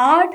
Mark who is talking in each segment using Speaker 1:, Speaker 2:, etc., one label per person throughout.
Speaker 1: 8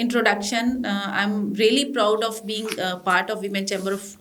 Speaker 2: introduction. I'm really proud of being part of Women Chamber of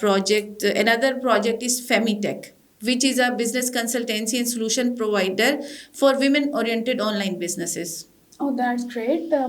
Speaker 2: project, another project is Femitech, which is a business consultancy and solution provider for women oriented online businesses.
Speaker 1: Oh, that's great.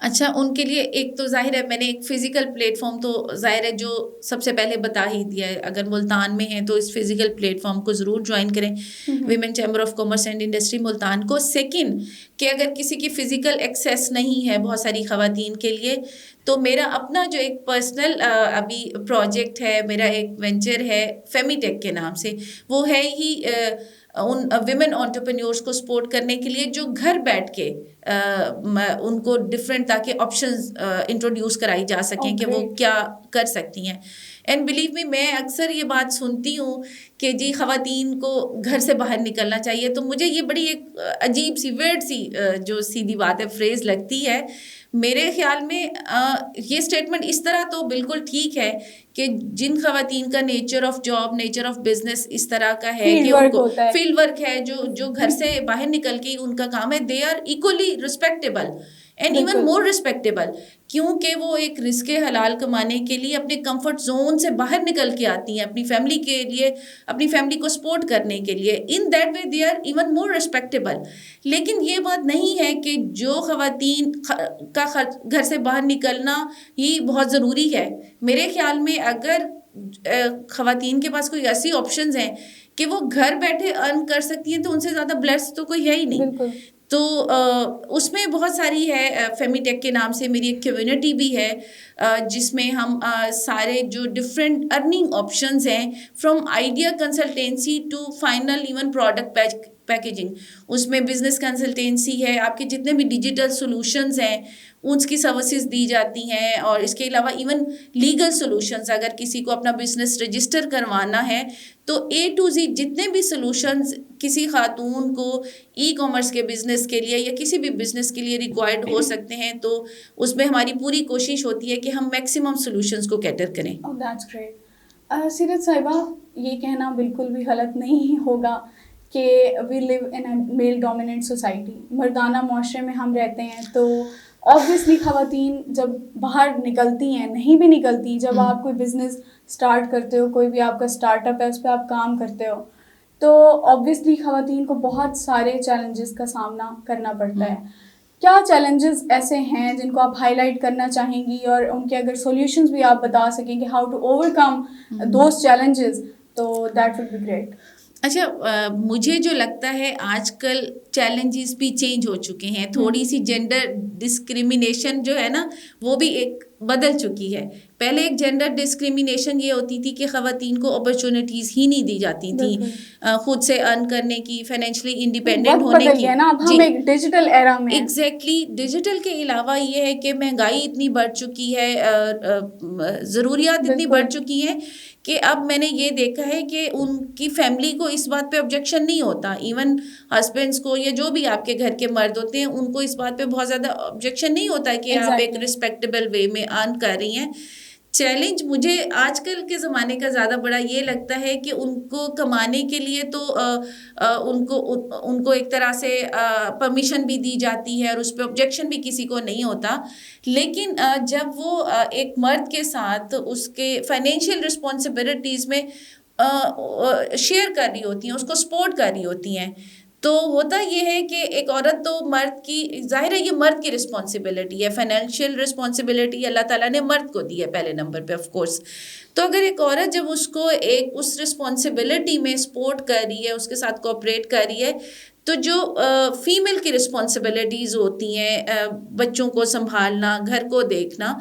Speaker 2: اچھا ان کے لیے ایک تو ظاہر ہے میں نے ایک فزیکل پلیٹ فارم تو ظاہر ہے جو سب سے پہلے بتا ہی دیا ہے, اگر ملتان میں ہیں تو اس فزیکل پلیٹ فارم کو ضرور جوائن کریں, women chamber of commerce and industry Multan کو. سیکنڈ کہ اگر کسی کی فزیکل ایکسیس نہیں ہے بہت ساری خواتین کے لیے, تو میرا اپنا جو ایک پرسنل ابھی پروجیکٹ ہے, میرا ایک وینچر ہے فیمی ٹیک کے نام سے, وہ ہے ہی ان ویمن انٹرپرینیورس کو سپورٹ کرنے کے لیے جو گھر بیٹھ کے ان کو ڈفرینٹ تاکہ آپشنز انٹروڈیوس کرائی جا سکیں کہ وہ کیا کر سکتی ہیں. اینڈ بلیو می, میں اکثر یہ بات سنتی ہوں کہ جی خواتین کو گھر سے باہر نکلنا چاہیے, تو مجھے یہ بڑی ایک عجیب سی ویرڈ سی جو سیدھی بات ہے فریز لگتی ہے. میرے خیال میں یہ اسٹیٹمنٹ اس طرح تو بالکل ٹھیک ہے کہ جن خواتین کا nature of job, nature of business اس طرح کا ہے کہ ان کو فیلڈ ورک ہے, جو گھر سے باہر نکل کے ان کا کام ہے, they are equally respectable and even more respectable, کیونکہ وہ ایک رزق حلال کمانے کے لیے اپنے کمفرٹ زون سے باہر نکل کے آتی ہیں اپنی فیملی کے لیے, اپنی فیملی کو سپورٹ کرنے کے لیے. In that way they are even more respectable. لیکن یہ بات نہیں ہے کہ جو خواتین کا گھر سے باہر نکلنا ہی بہت ضروری ہے. میرے خیال میں اگر خواتین کے پاس کوئی ایسی آپشنز ہیں کہ وہ گھر بیٹھے ارن کر سکتی ہیں تو ان سے زیادہ بلیس تو کوئی ہے ہی نہیں. تو اس میں بہت ساری ہے, فیمی ٹیک کے نام سے میری ایک کمیونٹی بھی ہے جس میں ہم سارے جو ڈفرینٹ ارننگ آپشنز ہیں from idea consultancy to final even product packaging, اس میں بزنس کنسلٹینسی ہے, آپ کے جتنے بھی ڈیجیٹل سولوشنز ہیں ان کی سروسز دی جاتی ہیں, اور اس کے علاوہ ایون لیگل سولوشنز, اگر کسی کو اپنا بزنس رجسٹر کروانا ہے تو A to Z جتنے بھی سولوشنز کسی خاتون کو ای کامرس کے بزنس کے لیے یا کسی بھی بزنس کے لیے ریکوائرڈ ہو سکتے ہیں, تو اس میں ہماری پوری کوشش ہوتی ہے کہ ہم میکسیمم سولوشنز کو کیٹر کریں.
Speaker 1: That's great. سیرت صاحبہ, یہ کہنا بالکل بھی غلط نہیں ہوگا کہ وی لیو ان اے میل ڈومیننٹ سوسائٹی, مردانہ معاشرے میں ہم رہتے ہیں, تو آبویسلی خواتین جب باہر نکلتی ہیں, نہیں بھی نکلتی, جب آپ کوئی بزنس اسٹارٹ کرتے ہو, کوئی بھی آپ کا اسٹارٹ اپ ہے اس پہ آپ کام کرتے ہو, تو آبویسلی خواتین کو بہت سارے چیلنجز کا سامنا کرنا پڑتا ہے. کیا چیلنجز ایسے ہیں جن کو آپ ہائی لائٹ کرنا چاہیں گی, اور ان کے اگر سولوشنز بھی آپ بتا سکیں کہ how to overcome those challenges, تو دیٹ وڈ بی گریٹ.
Speaker 2: اچھا, مجھے جو لگتا ہے آج کل چیلنجز بھی چینج ہو چکے ہیں, تھوڑی سی جینڈر ڈسکریمنیشن جو ہے نا وہ بھی ایک بدل چکی ہے. پہلے ایک جینڈر ڈسکریمنیشن یہ ہوتی تھی کہ خواتین کو اپرچونیٹیز ہی نہیں دی جاتی تھیں خود سے ارن کرنے کی, فائنینشلی انڈیپینڈنٹ ہونے کی.
Speaker 1: ہم ایک ڈیجیٹل ایرا میں
Speaker 2: ایگزیکٹلی, ڈیجیٹل کے علاوہ یہ ہے کہ مہنگائی اتنی بڑھ چکی ہے, ضروریات اتنی بڑھ چکی ہیں کہ اب میں نے یہ دیکھا ہے کہ ان کی فیملی کو اس بات پہ آبجیکشن نہیں ہوتا, ایون ہسبینڈس کو یا جو بھی آپ کے گھر کے مرد ہوتے ہیں ان کو اس بات پہ بہت زیادہ آبجیکشن نہیں ہوتا کہ آپ ایک رسپیکٹیبل وے میں ارن کر رہی ہیں. چیلنج مجھے آج کل کے زمانے کا زیادہ بڑا یہ لگتا ہے کہ ان کو کمانے کے لیے تو ان کو ایک طرح سے پرمیشن بھی دی جاتی ہے اور اس پہ آبجیکشن بھی کسی کو نہیں ہوتا, لیکن جب وہ ایک مرد کے ساتھ اس کے فائنینشیل رسپانسبلٹیز میں شیئر کر رہی ہوتی ہیں, اس کو سپورٹ کر رہی ہوتی ہیں, تو ہوتا یہ ہے کہ ایک عورت تو مرد کی, ظاہر ہے یہ مرد کی رسپانسبلٹی ہے, فائنینشیل رسپانسبلٹی اللہ تعالیٰ نے مرد کو دی ہے پہلے نمبر پہ آف کورس. تو اگر ایک عورت جب اس کو ایک اس رسپانسبلٹی میں سپورٹ کر رہی ہے, اس کے ساتھ کوآپریٹ کر رہی ہے, تو جو فیمیل کی رسپانسبلٹیز ہوتی ہیں, بچوں کو سنبھالنا, گھر کو دیکھنا,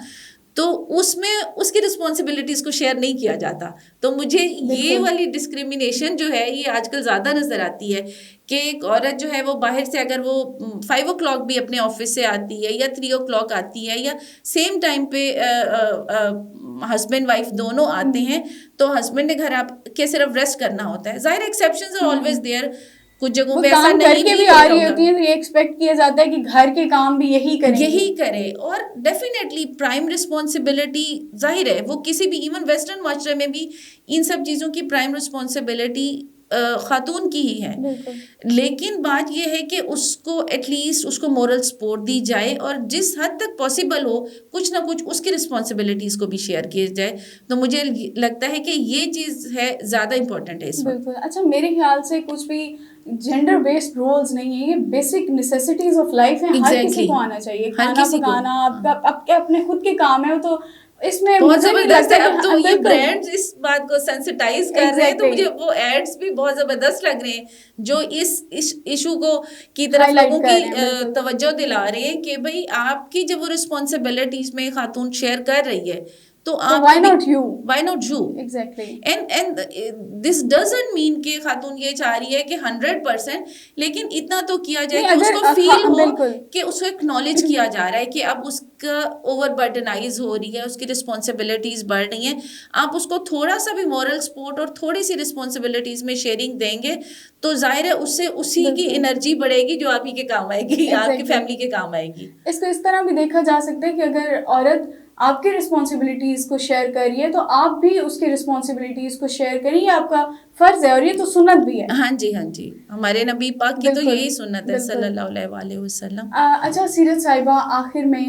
Speaker 2: تو اس میں اس کی رسپانسبلٹیز کو شیئر نہیں کیا جاتا. تو مجھے یہ والی ڈسکریمنیشن جو ہے یہ آج کل زیادہ نظر آتی ہے کہ ایک عورت جو ہے وہ باہر سے اگر وہ 5 o'clock بھی اپنے آفس سے آتی ہے یا 3 o'clock آتی ہے یا سیم ٹائم پہ ہسبینڈ وائف دونوں آتے ہیں, تو ہسبینڈ نے گھر آ کے صرف ریسٹ کرنا ہوتا ہے. ظاہر ایکسیپشنز آر آلویز دیئر, کچھ جگہوں پہ ایسا نہیں بھی
Speaker 1: آ رہی ہوتی ہے تو یہ ایکسپیکٹ کیا جاتا ہے کہ گھر کے کام بھی یہی
Speaker 2: کرے, اور ڈیفینیٹلی پرائم رسپانسبلٹی ظاہر ہے وہ کسی بھی ایون ویسٹرن معاشرے میں بھی ان سب چیزوں کی پرائم رسپانسبلٹی خاتون کی ہی ہے، لیکن بات یہ ہے کہ اس کو ایٹ لیسٹ اس کو مورل سپورٹ دی جائے اور جس حد تک پاسبل ہو کچھ نہ کچھ اس کی رسپانسبلٹیز کو بھی شیئر کیا جائے. تو مجھے لگتا ہے کہ یہ چیز ہے زیادہ امپورٹنٹ ہے اس وقت.
Speaker 1: بالکل. اچھا میرے خیال سے کچھ بھی جینڈر بیسڈ رولز نہیں ہیں، یہ بیسک نیسیسٹیز آف لائف ہیں. ہر کسی کو آنا چاہیے. کھانا پکانا آپ کے اپنے خود کے کام ہے، تو اس میں
Speaker 2: بہت زبردست ہے. اب تو یہ برانڈز اس بات کو سینسٹائز کر رہے ہیں، تو مجھے وہ ایڈس بھی بہت زبردست لگ رہے ہیں جو اس ایشو کو کی طرف لوگوں کی توجہ دلا رہے ہیں کہ بھئی آپ کی جب وہ رسپانسبلٹیز میں خاتون شیئر کر رہی ہے تو آپ
Speaker 1: why not you
Speaker 2: exactly and this doesn't mean کہ خاتون یہ چاہ رہی ہے کہ 100%، لیکن اتنا تو کیا جائے کہ اس کو فیل ہو کہ اس کو ایکنالج کیا جا رہا ہے کہ اب اس کا اوور برڈنائز ہو رہی ہے، اس کی رسپانسبلٹیز بڑھ رہی ہیں. آپ اس کو تھوڑا سا بھی مورل سپورٹ اور تھوڑی سی رسپانسبلٹیز میں شیئرنگ دیں گے تو ظاہر ہے اس سے اسی کی انرجی بڑھے گی جو آپ ہی کے کام آئے گی، آپ کی فیملی کے کام آئے گی.
Speaker 1: اس کو اس طرح بھی دیکھا جا سکتا ہے کہ اگر عورت آپ کی رسپانسبلٹیز کو شیئر کریے تو آپ بھی اس کی رسپانسبلٹیز کو شیئر کریں، یہ آپ کا فرض ہے اور یہ تو سنت بھی ہے.
Speaker 2: ہاں جی ہاں جی، ہمارے نبی پاک کی تو یہی سنت ہے صلی اللہ علیہ وسلم.
Speaker 1: اچھا سیرت صاحبہ، آخر میں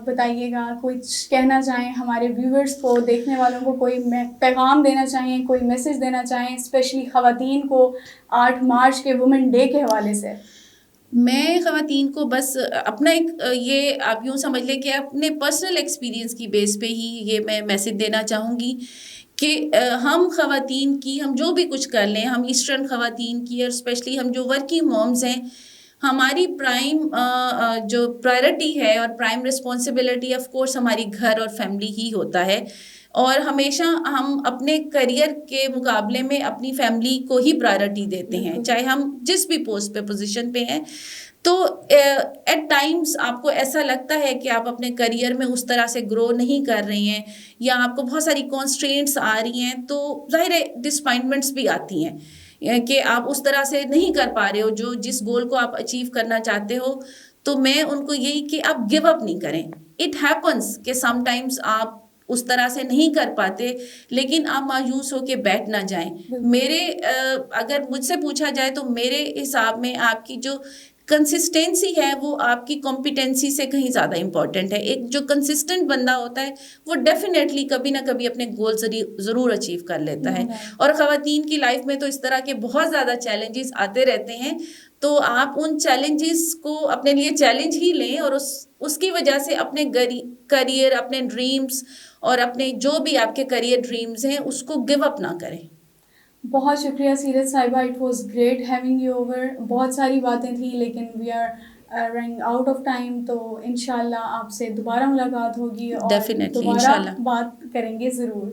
Speaker 1: بتائیے گا کچھ کہنا چاہیں ہمارے ویورز کو، دیکھنے والوں کو، کوئی پیغام دینا چاہیں، کوئی میسج دینا چاہیں اسپیشلی خواتین کو 8 مارچ کے وومن ڈے کے حوالے سے؟
Speaker 2: میں خواتین کو بس اپنا ایک یہ آپ یوں سمجھ لیں کہ اپنے پرسنل ایکسپیرینس کی بیس پہ ہی یہ میں میسج دینا چاہوں گی کہ ہم خواتین کی، ہم جو بھی کچھ کر لیں، ہم ایسٹرن خواتین کی اور اسپیشلی ہم جو ورکنگ مومز ہیں، ہماری پرائم جو پرائرٹی ہے اور پرائم رسپانسبلٹی آف کورس ہماری گھر اور فیملی ہی ہوتا ہے. اور ہمیشہ ہم اپنے کریئر کے مقابلے میں اپنی فیملی کو ہی پرائرٹی دیتے ہیں، چاہے ہم جس بھی پوسٹ پہ پوزیشن پہ ہیں. تو ایٹ ٹائمس آپ کو ایسا لگتا ہے کہ آپ اپنے کریئر میں اس طرح سے گرو نہیں کر رہے ہیں یا آپ کو بہت ساری کانسٹرینٹس آ رہی ہیں، تو ظاہر ہے ڈسپوائنٹمنٹس بھی آتی ہیں کہ آپ اس طرح سے نہیں کر پا رہے ہو جس گول کو آپ اچیو کرنا چاہتے ہو. تو میں ان کو یہی کہ آپ گیو اپ نہیں کریں. اٹ ہیپنس کہ سم ٹائمس آپ اس طرح سے نہیں کر پاتے، لیکن آپ مایوس ہو کے بیٹھ نہ جائیں. اگر مجھ سے پوچھا جائے تو میرے حساب میں آپ کی جو کنسسٹینسی ہے وہ آپ کی کمپیٹنسی سے کہیں زیادہ امپورٹنٹ ہے. ایک جو کنسسٹنٹ بندہ ہوتا ہے وہ ڈیفینیٹلی کبھی نہ کبھی اپنے گول ضرور اچیو کر لیتا ہے. اور خواتین کی لائف میں تو اس طرح کے بہت زیادہ چیلنجز آتے رہتے ہیں، تو آپ ان چیلنجز کو اپنے لیے چیلنج ہی لیں اور اس کی وجہ سے اپنے کریئر، اپنے ڈریمز اور اپنے جو بھی آپ کے کریئر ڈریمز ہیں اس کو گیو اپ نہ کریں.
Speaker 1: بہت شکریہ سیرت صاحبہ، it was great having you over. بہت ساری باتیں تھیں لیکن we are running out of time, تو انشاءاللہ آپ سے دوبارہ ملاقات ہوگی اور دوبارہ بات کریں گے ضرور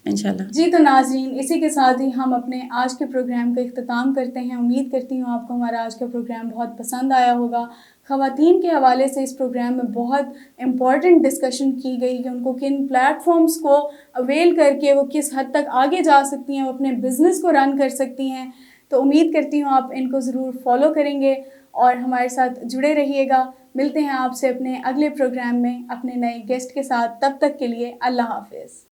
Speaker 2: انشاءاللہ.
Speaker 1: جی تو ناظرین، اسی کے ساتھ ہی ہم اپنے آج کے پروگرام کا اختتام کرتے ہیں. امید کرتی ہوں آپ کو ہمارا آج کا پروگرام بہت پسند آیا ہوگا. خواتین کے حوالے سے اس پروگرام میں بہت امپورٹنٹ ڈسکشن کی گئی کہ ان کو کن پلیٹ فارمز کو اویل کر کے وہ کس حد تک آگے جا سکتی ہیں، وہ اپنے بزنس کو رن کر سکتی ہیں. تو امید کرتی ہوں آپ ان کو ضرور فالو کریں گے اور ہمارے ساتھ جڑے رہیے گا. ملتے ہیں آپ سے اپنے اگلے پروگرام میں اپنے نئے گیسٹ کے ساتھ. تب تک کے لیے اللہ حافظ.